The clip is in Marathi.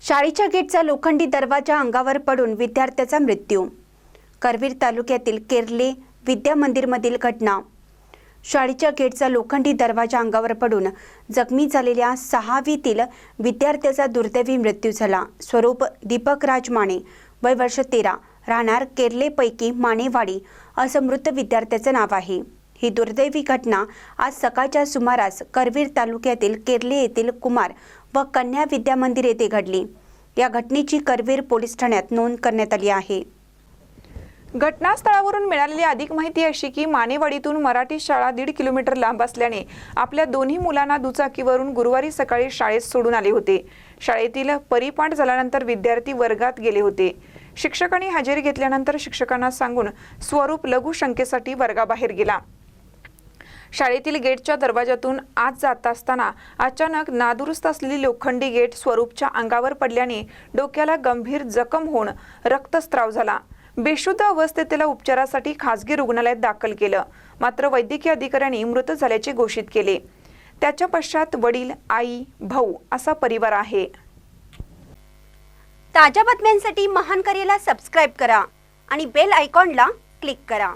शाळेच्या गेटचा लोखंडी दरवाजा अंगावर पडून विद्यार्थ्याचा मृत्यू। करवीर तालुक्यातील केरले विद्या मंदिरमधील घटना। शाळेच्या गेटचा लोखंडी दरवाजा अंगावर पडून जखमी झालेल्या 6वीतील विद्यार्थ्याचा दुर्दैवी मृत्यू झाला। स्वरूप दीपक राज माने, वय वर्ष 13, राहणार केरलेपैकी मानेवाडी असं मृत विद्यार्थ्याचं नाव आहे। ही दुर्दैवी घटना आज सकाळच्या सुमारास करवीर तालुक्यातील केरले येथील कुमार व कन्या विद्या मंदिर येथे घडली। या घटनेची करवीर पोलीस ठाण्यात नोंद करण्यात आली आहे। घटनास्थळावरून मिळालेली अधिक माहिती अशी की मानेवाडीतून मराठी शाळा 1.5 किलोमीटर लांब असल्याने आपल्या दोन्ही मुलांना दुचाकीवरून गुरुवारी सकाळी शाळेत सोडून आले होते। शाळेतील परिपाठ झाल्यानंतर विद्यार्थी वर्गात गेले होते। शिक्षकांनी हजेरी घेतल्यानंतर शिक्षकांना सांगून स्वरूप लघुशंकेसाठी वर्गाबाहेर गेला। शाळेतील गेटच्या दरवाजातून आत जात असताना अचानक नादुरुस्त असलेली लोखंडी गेट स्वरूपच्या अंगावर पडल्याने डोक्याला गंभीर जखम होऊन रक्तस्राव झाला। बेशुद्ध अवस्थेत त्याला उपचारासाठी खासगी रुग्णालयात दाखल केलं, मात्र वैद्यकीय अधिकाऱ्यांनी मृत झाल्याचे घोषित केले। त्याच्या पश्चात वडील, आई, भाऊ असा परिवार आहे। ताज्या बातम्यांसाठी महान करेला सबस्क्राइब करा आणि बेल आयकॉनला क्लिक करा।